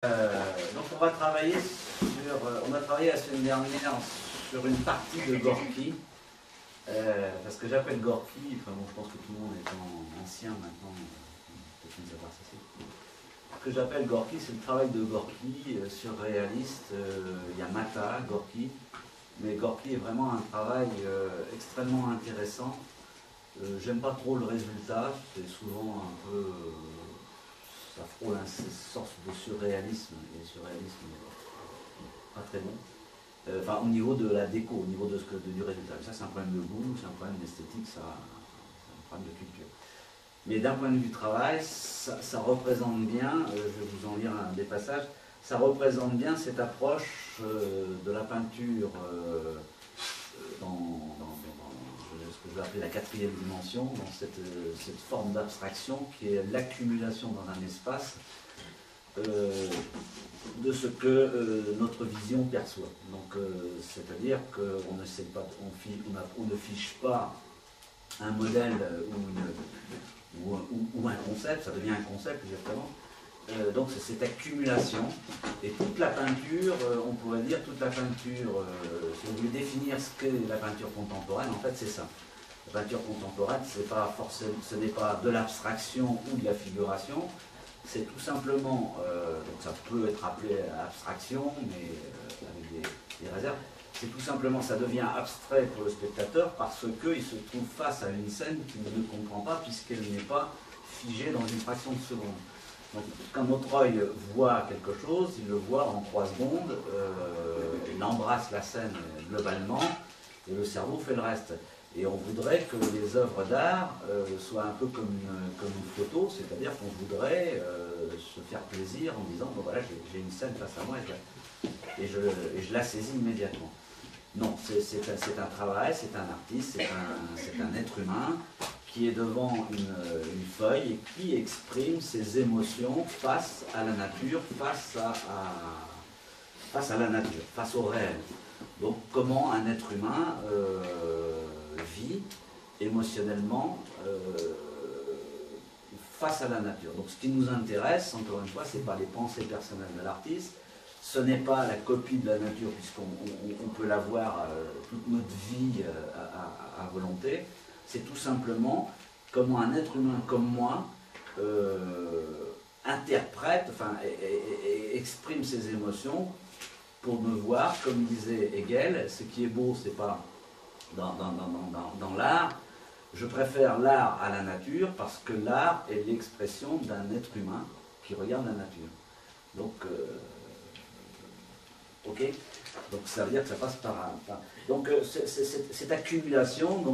Donc on va travailler on a travaillé la semaine dernière sur une partie de Gorky, parce que j'appelle Gorky, enfin bon, je pense que tout le monde est ancien maintenant, peut-être ne savoir ça c'est. Ce que j'appelle Gorky, c'est le travail de Gorky, surréaliste. Il y a Mata, Gorky, mais Gorky est vraiment un travail extrêmement intéressant. J'aime pas trop le résultat, c'est souvent un peu... ça frôle une sorte de surréalisme, et le surréalisme n'est pas très bon. Enfin, au niveau de la déco, au niveau du résultat. Ça, c'est un problème de goût, c'est un problème d'esthétique, c'est un problème de culture. Mais d'un point de vue du travail, ça représente bien, je vais vous en lire des passages, ça représente bien cette approche de la peinture dans ce que je vais appeler la quatrième dimension, dans cette forme d'abstraction qui est l'accumulation dans un espace de ce que notre vision perçoit. Donc, c'est-à-dire qu'on ne fiche pas un modèle ou un concept, ça devient un concept exactement. Donc c'est cette accumulation, et toute la peinture, on pourrait dire toute la peinture, si on veut définir ce qu'est la peinture contemporaine, en fait c'est ça. La peinture contemporaine, ce n'est pas de l'abstraction ou de la figuration, c'est tout simplement, donc ça peut être appelé abstraction, mais avec des réserves, c'est tout simplement, ça devient abstrait pour le spectateur parce qu'il se trouve face à une scène qu'il ne comprend pas puisqu'elle n'est pas figée dans une fraction de seconde. Donc, quand notre œil voit quelque chose, il le voit en 3 secondes, il embrasse la scène globalement, et le cerveau fait le reste. Et on voudrait que les œuvres d'art soient un peu comme une photo, c'est-à-dire qu'on voudrait se faire plaisir en disant, bon voilà, j'ai une scène face à moi et je la saisis immédiatement. Non, c'est un travail, c'est un artiste, c'est un être humain qui est devant une feuille et qui exprime ses émotions face à la nature, face à la nature, face au réel. Donc comment un être humain vit émotionnellement face à la nature. Donc ce qui nous intéresse, encore une fois, ce n'est pas les pensées personnelles de l'artiste, ce n'est pas la copie de la nature, puisqu'on peut la voir toute notre vie à volonté. C'est tout simplement comment un être humain comme moi interprète, enfin, et exprime ses émotions pour me voir, comme disait Hegel, ce qui est beau, c'est pas dans l'art. Je préfère l'art à la nature parce que l'art est l'expression d'un être humain qui regarde la nature. Donc, ok, donc ça veut dire que ça passe par donc cette accumulation. Donc,